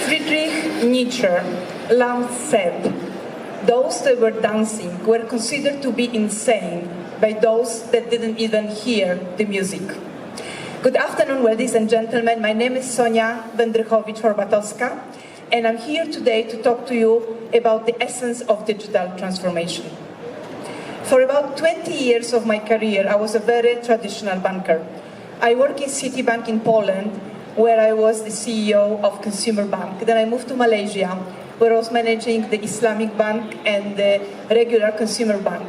Friedrich Nietzsche once said, those that were dancing were considered to be insane by those that didn't even hear the music. Good afternoon, ladies and gentlemen. My name is Sonia Wedrychowicz, and I'm here today to talk to you about the essence of digital transformation. For about 20 years of my career, I was a very traditional banker. I worked in Citibank in Poland, where I was the CEO of Consumer Bank. Then I moved to Malaysia, where I was managing the Islamic Bank and the regular Consumer Bank.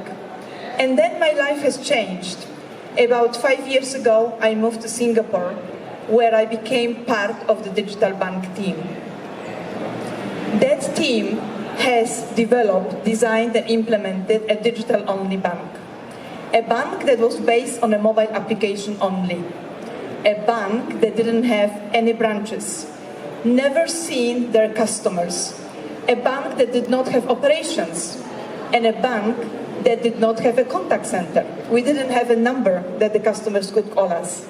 And then my life has changed. About 5 years ago, I moved to Singapore, where I became part of the digital bank team. That team has developed, designed, and implemented a digital-only bank. A bank that was based on a mobile application only. A bank that didn't have any branches, never seen their customers. A bank that did not have operations, and a bank that did not have a contact center. We didn't have a number that the customers could call us.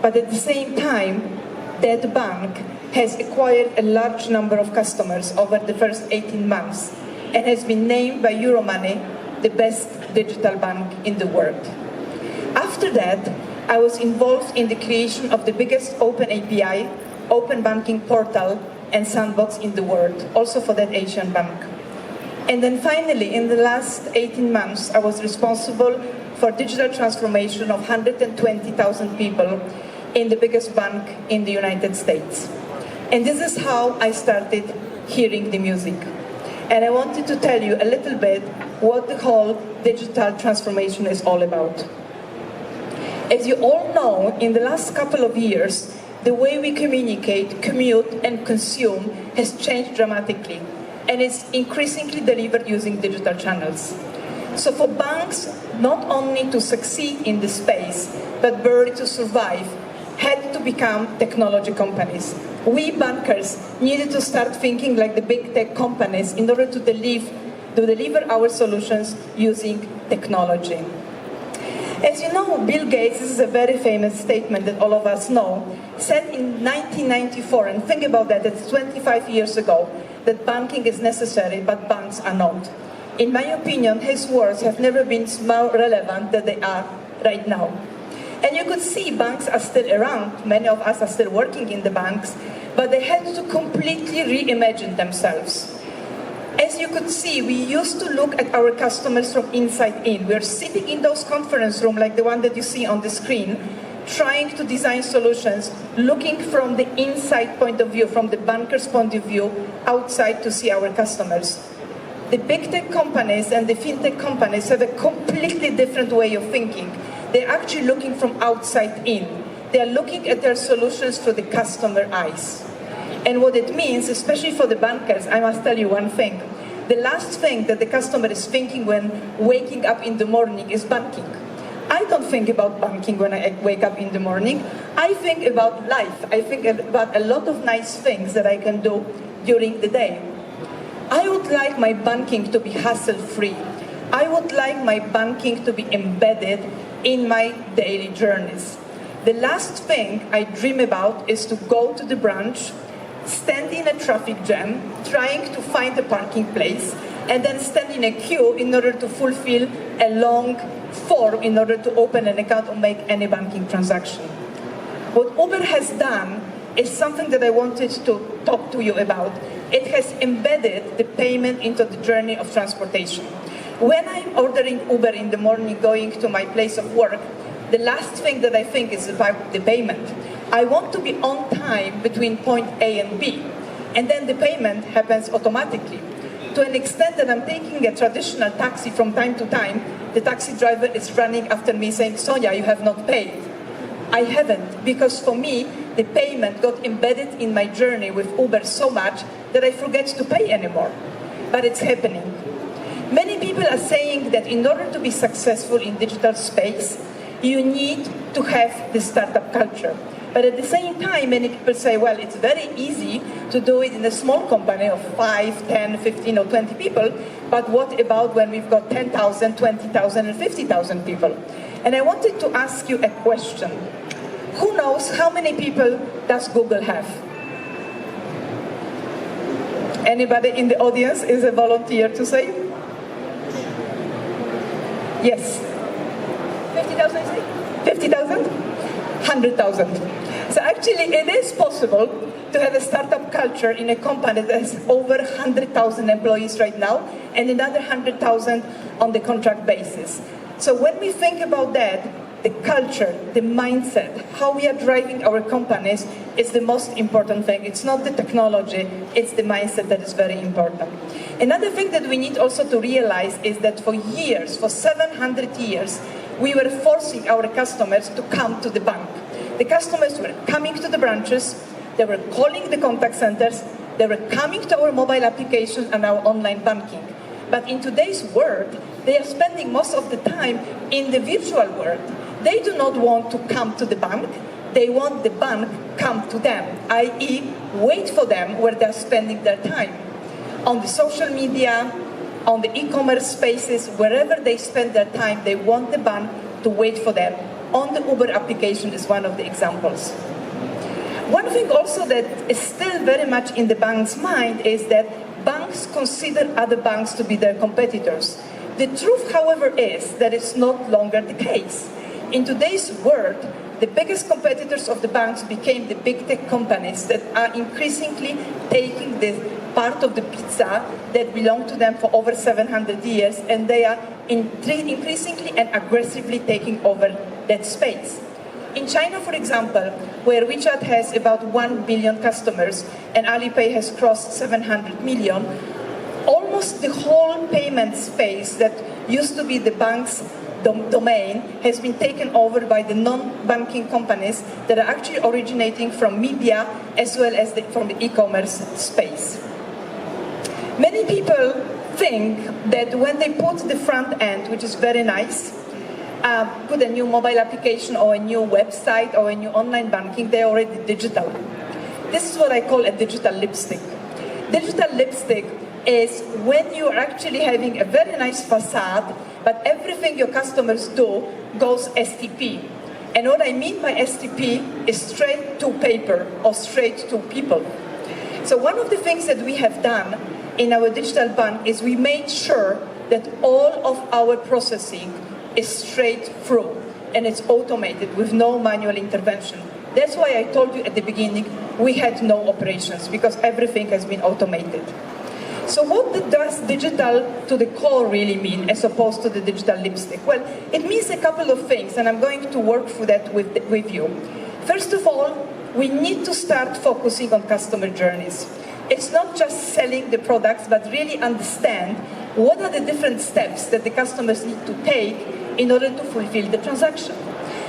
But at the same time, that bank has acquired a large number of customers over the first 18 months and has been named by Euromoney the best digital bank in the world. After that, I was involved in the creation of the biggest open API, open banking portal and sandbox in the world, also for that Asian bank. And then finally, in the last 18 months, I was responsible for digital transformation of 120,000 people in the biggest bank in the United States. And this is how I started hearing the music. And I wanted to tell you a little bit what the whole digital transformation is all about. As you all know, in the last couple of years, the way we communicate, commute, and consume has changed dramatically, and it's increasingly delivered using digital channels. So for banks, not only to succeed in this space, but barely to survive, had to become technology companies. We bankers needed to start thinking like the big tech companies in order to deliver our solutions using technology. As you know, Bill Gates, this is a very famous statement that all of us know, said in 1994, and think about that, it's 25 years ago, that banking is necessary, but banks are not. In my opinion, his words have never been more relevant than they are right now. And you could see banks are still around, many of us are still working in the banks, but they had to completely reimagine themselves. As you could see, we used to look at our customers from inside in. We're sitting in those conference rooms like the one that you see on the screen, trying to design solutions, looking from the inside point of view, from the banker's point of view, outside to see our customers. The big tech companies and the fintech companies have a completely different way of thinking. They're actually looking from outside in. They're looking at their solutions through the customer eyes. And what it means, especially for the bankers, I must tell you one thing. The last thing that the customer is thinking when waking up in the morning is banking. I don't think about banking when I wake up in the morning. I think about life. I think about a lot of nice things that I can do during the day. I would like my banking to be hassle-free. I would like my banking to be embedded in my daily journeys. The last thing I dream about is to go to the branch, stand in a traffic jam, trying to find a parking place, and then stand in a queue in order to fulfill a long form in order to open an account or make any banking transaction. What Uber has done is something that I wanted to talk to you about. It has embedded the payment into the journey of transportation. When I'm ordering Uber in the morning going to my place of work, the last thing that I think is about the payment. I want to be on time between point A and B, and then the payment happens automatically. To an extent that I'm taking a traditional taxi from time to time, the taxi driver is running after me saying, Sonia, you have not paid. I haven't, because for me, the payment got embedded in my journey with Uber so much that I forget to pay anymore. But it's happening. Many people are saying that in order to be successful in digital space, you need to have the startup culture. But at the same time, many people say, well, it's very easy to do it in a small company of 5, 10, 15, or 20 people, but what about when we've got 10,000, 20,000, and 50,000 people? And I wanted to ask you a question. Who knows how many people does Google have? Anybody in the audience is a volunteer to say? Yes. 50,000, is it? 50,000? 100,000. So actually it is possible to have a startup culture in a company that has over 100,000 employees right now and another 100,000 on the contract basis. So when we think about that, the culture, the mindset, how we are driving our companies is the most important thing. It's not the technology, it's the mindset that is very important. Another thing that we need also to realize is that for years, for 700 years, we were forcing our customers to come to the bank. The customers were coming to the branches, they were calling the contact centers, they were coming to our mobile applications and our online banking. But in today's world, they are spending most of the time in the virtual world. They do not want to come to the bank, they want the bank come to them, i.e. wait for them where they're spending their time. On the social media, on the e-commerce spaces, wherever they spend their time, they want the bank to wait for them. On the Uber application is one of the examples. One thing also that is still very much in the bank's mind is that banks consider other banks to be their competitors. The truth, however, is that it's not longer the case. In today's world, the biggest competitors of the banks became the big tech companies that are increasingly taking the part of the pizza that belonged to them for over 700 years, and they are increasingly and aggressively taking over that space. In China, for example, where WeChat has about 1 billion customers and Alipay has crossed 700 million, almost the whole payment space that used to be the bank's domain has been taken over by the non-banking companies that are actually originating from media as well as from the e-commerce space. Many people think that when they put the front end, which is very nice, put a new mobile application or a new website or a new online banking, they're already digital. This is what I call a digital lipstick. Digital lipstick is when you're actually having a very nice facade, but everything your customers do goes STP. And what I mean by STP is straight to paper or straight to people. So one of the things that we have done in our digital bank is we made sure that all of our processing is straight through and it's automated with no manual intervention. That's why I told you at the beginning we had no operations, because everything has been automated. So what does digital to the core really mean as opposed to the digital lipstick? Well, it means a couple of things, and I'm going to work through that with you. First of all, we need to start focusing on customer journeys. It's not just selling the products, but really understand what are the different steps that the customers need to take in order to fulfill the transaction.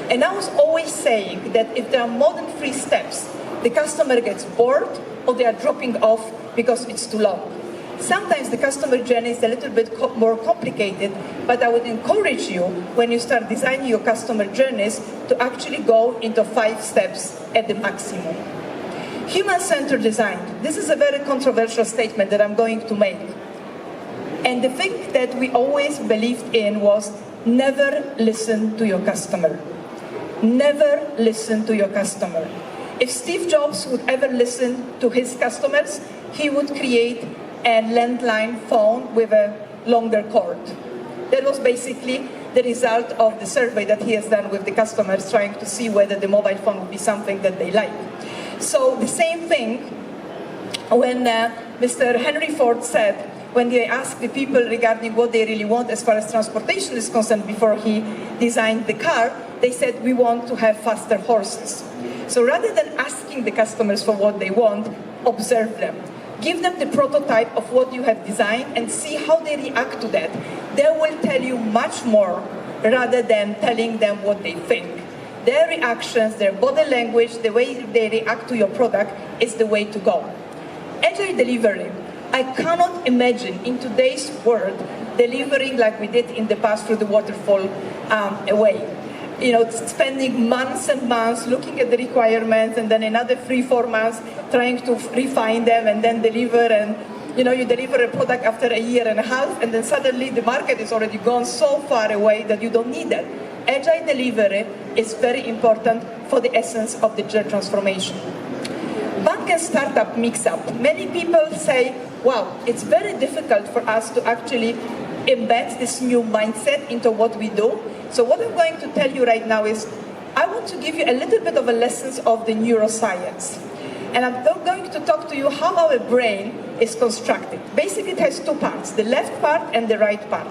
And I was always saying that if there are more than 3 steps, the customer gets bored or they are dropping off because it's too long. Sometimes the customer journey is a little bit more complicated, but I would encourage you, when you start designing your customer journeys, to actually go into 5 steps at the maximum. Human-centered design. This is a very controversial statement that I'm going to make. And the thing that we always believed in was never listen to your customer. Never listen to your customer. If Steve Jobs would ever listen to his customers, he would create a landline phone with a longer cord. That was basically the result of the survey that he has done with the customers, trying to see whether the mobile phone would be something that they like. So the same thing when Mr. Henry Ford said, when they asked the people regarding what they really want as far as transportation is concerned before he designed the car, they said, we want to have faster horses. So rather than asking the customers for what they want, observe them. Give them the prototype of what you have designed and see how they react to that. They will tell you much more rather than telling them what they think. Their reactions, their body language, the way they react to your product is the way to go. Agile delivery. I cannot imagine in today's world delivering like we did in the past through the waterfall way. You know, spending months and months looking at the requirements and then another 3-4 months trying to refine them and then deliver, and you know, you deliver a product after a year and a half and then suddenly the market is already gone so far away that you don't need that. Agile delivery is very important for the essence of digital transformation. Bank a startup mix-up. Many people say, wow, it's very difficult for us to actually embed this new mindset into what we do. So what I'm going to tell you right now is, I want to give you a little bit of a lessons of the neuroscience. And I'm going to talk to you how our brain is constructed. Basically, it has two parts, the left part and the right part.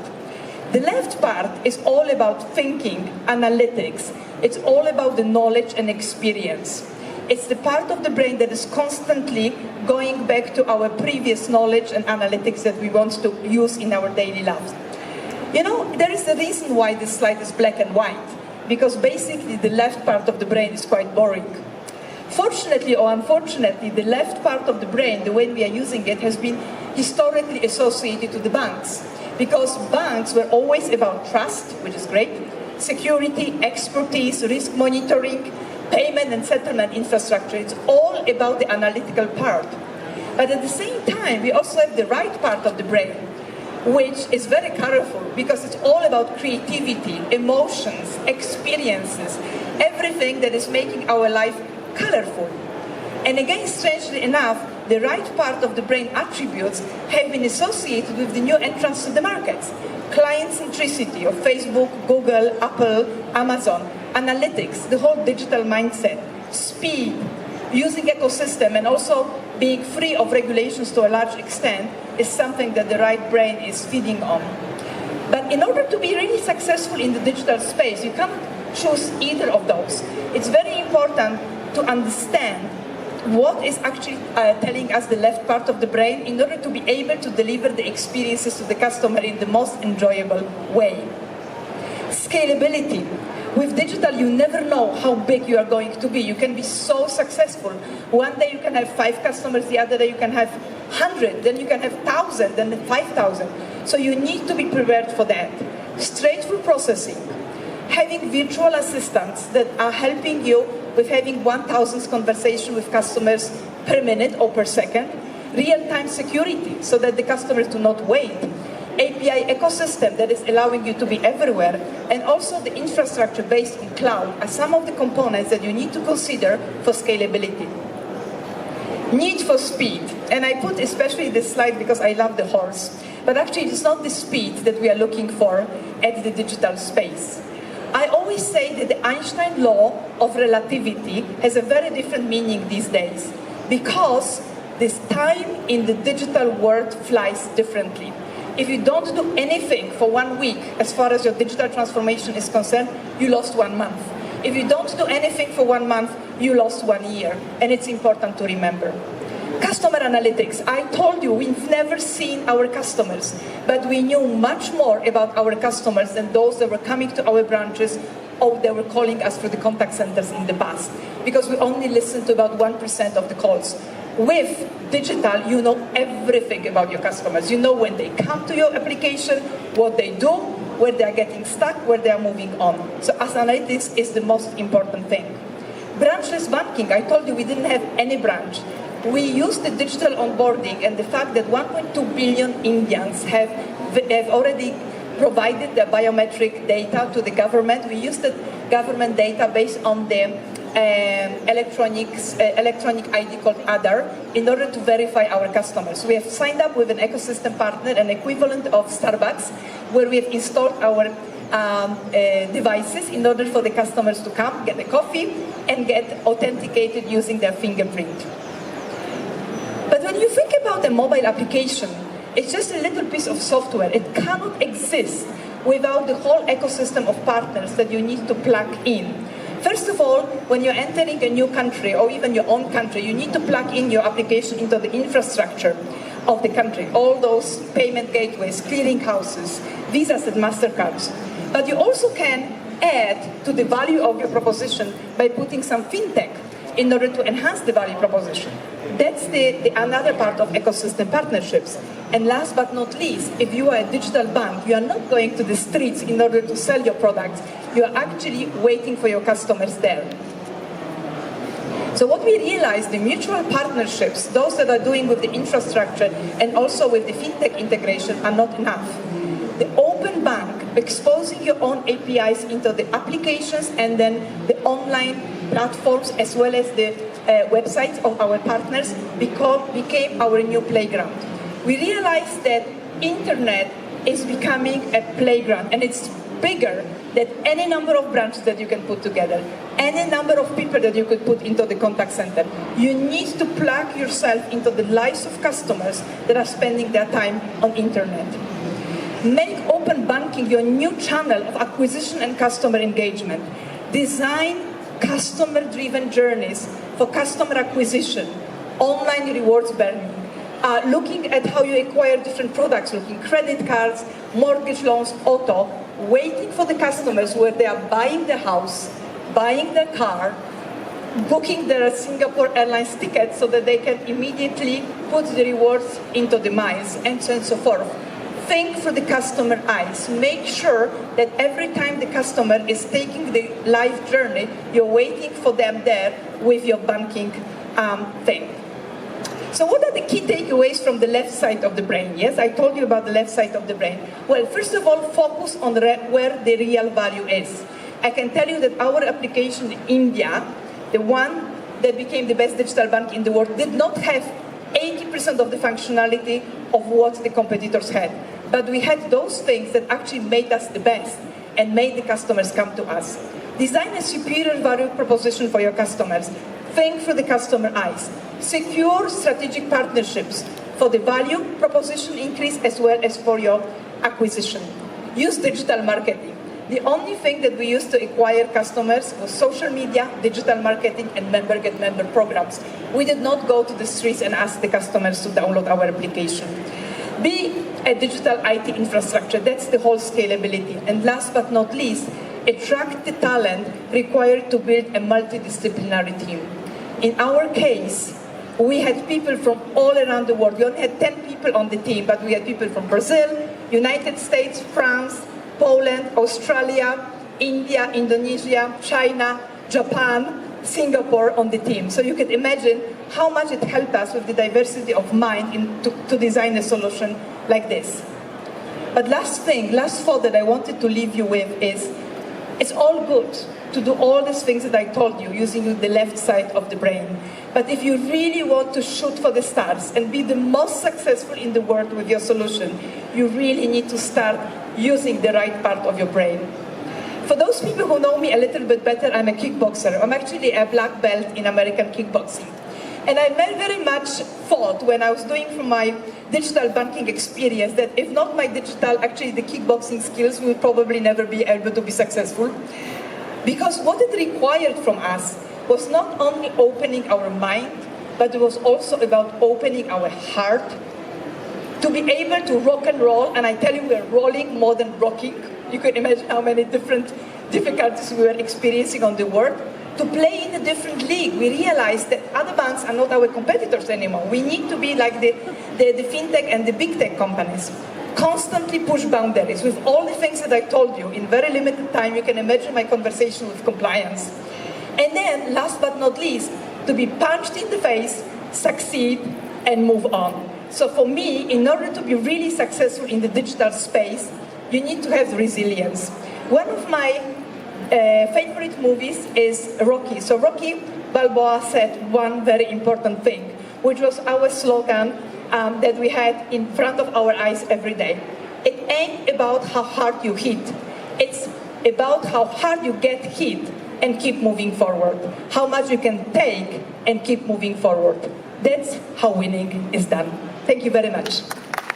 The left part is all about thinking, analytics. It's all about the knowledge and experience. It's the part of the brain that is constantly going back to our previous knowledge and analytics that we want to use in our daily lives. You know, there is a reason why this slide is black and white, because basically the left part of the brain is quite boring. Fortunately or unfortunately, the left part of the brain, the way we are using it, has been historically associated to the banks. Because banks were always about trust, which is great, security, expertise, risk monitoring, payment and settlement infrastructure. It's all about the analytical part. But at the same time, we also have the right part of the brain, which is very colorful because it's all about creativity, emotions, experiences, everything that is making our life colorful. And again, strangely enough, the right part of the brain attributes have been associated with the new entrants to the markets. Client centricity of Facebook, Google, Apple, Amazon, analytics, the whole digital mindset, speed, using ecosystem, and also being free of regulations to a large extent is something that the right brain is feeding on. But in order to be really successful in the digital space, you cannot choose either of those. It's very important to understand what is actually telling us the left part of the brain in order to be able to deliver the experiences to the customer in the most enjoyable way. Scalability. With digital, you never know how big you are going to be. You can be so successful. One day you can have 5 customers, the other day you can have 100, then you can have 1,000, then 5,000. So you need to be prepared for that. Straight-through processing. Having virtual assistants that are helping you with having 1,000 conversations with customers per minute or per second. Real-time security, so that the customers do not wait. API ecosystem that is allowing you to be everywhere. And also the infrastructure based on cloud are some of the components that you need to consider for scalability. Need for speed. And I put especially this slide because I love the horse. But actually it's not the speed that we are looking for at the digital space. I always say that the Einstein law of relativity has a very different meaning these days because this time in the digital world flies differently. If you don't do anything for 1 week as far as your digital transformation is concerned, you lost 1 month. If you don't do anything for 1 month, you lost 1 year. And it's important to remember. Customer analytics. I told you we've never seen our customers, but we knew much more about our customers than those that were coming to our branches or they were calling us through the contact centers in the past, because we only listened to about 1% of the calls. With digital, you know everything about your customers. You know when they come to your application, what they do, where they are getting stuck, where they are moving on. So as analytics is the most important thing. Branchless banking. I told you we didn't have any branch. We used the digital onboarding and the fact that 1.2 billion Indians have already provided their biometric data to the government. We used the government data based on the electronic ID called Aadhaar in order to verify our customers. We have signed up with an ecosystem partner, an equivalent of Starbucks, where we have installed our devices in order for the customers to come, get a coffee, and get authenticated using their fingerprint. But when you think about a mobile application, it's just a little piece of software. It cannot exist without the whole ecosystem of partners that you need to plug in. First of all, when you're entering a new country or even your own country, you need to plug in your application into the infrastructure of the country. All those payment gateways, clearing houses, Visas and MasterCards. But you also can add to the value of your proposition by putting some Fintech in order to enhance the value proposition. That's another part of ecosystem partnerships. And last but not least, if you are a digital bank, you are not going to the streets in order to sell your products. You are actually waiting for your customers there. So what we realized, the mutual partnerships, those that are doing with the infrastructure and also with the Fintech integration are not enough. The open bank, exposing your own APIs into the applications and then the online platforms as well as the websites of our partners became our new playground. We realized that internet is becoming a playground, and it's bigger than any number of branches that you can put together, any number of people that you could put into the contact center. You need to plug yourself into the lives of customers that are spending their time on internet. Make open banking your new channel of acquisition and customer engagement. Design customer-driven journeys for customer acquisition, online rewards burning, looking at how you acquire different products, looking credit cards, mortgage loans, auto, waiting for the customers where they are buying the house, buying their car, booking their Singapore Airlines ticket so that they can immediately put the rewards into the miles, and so on and so forth. Think through the customer eyes. Make sure that every time the customer is taking the life journey, you're waiting for them there with your banking thing. So what are the key takeaways from the left side of the brain? Yes, I told you about the left side of the brain. Well, first of all, focus on where the real value is. I can tell you that our application in India, the one that became the best digital bank in the world, did not have 80% of the functionality of what the competitors had. But we had those things that actually made us the best and made the customers come to us. Design a superior value proposition for your customers. Think through the customer eyes. Secure strategic partnerships for the value proposition increase as well as for your acquisition. Use digital marketing. The only thing that we used to acquire customers was social media, digital marketing, and member-get-member programs. We did not go to the streets and ask the customers to download our application. Be a digital IT infrastructure. That's the whole scalability. And last but not least, attract the talent required to build a multidisciplinary team. In our case, we had people from all around the world. We only had 10 people on the team, but we had people from Brazil, United States, France, Poland, Australia, India, Indonesia, China, Japan, Singapore on the team. So you can imagine how much it helped us with the diversity of mind to design a solution like this. But last thought that I wanted to leave you with is, it's all good to do all these things that I told you using the left side of the brain. But if you really want to shoot for the stars and be the most successful in the world with your solution, you really need to start using the right part of your brain. For those people who know me a little bit better, I'm a kickboxer. I'm actually a black belt in American kickboxing. And I very much thought when I was doing from my digital banking experience that if not my digital, actually the kickboxing skills, we would probably never be able to be successful. Because what it required from us was not only opening our mind, but it was also about opening our heart to be able to rock and roll. And I tell you, we're rolling more than rocking. You can imagine how many different difficulties we were experiencing on the world. To play in a different league, we realized that other banks are not our competitors anymore. We need to be like the Fintech and the big tech companies. Constantly push boundaries with all the things that I told you in very limited time. You can imagine my conversation with compliance. And then, last but not least, to be punched in the face, succeed, and move on. So for me, in order to be really successful in the digital space, you need to have resilience. One of my favorite movies is Rocky. So Rocky Balboa said one very important thing, which was our slogan that we had in front of our eyes every day. It ain't about how hard you hit. It's about how hard you get hit and keep moving forward. How much you can take and keep moving forward. That's how winning is done. Thank you very much.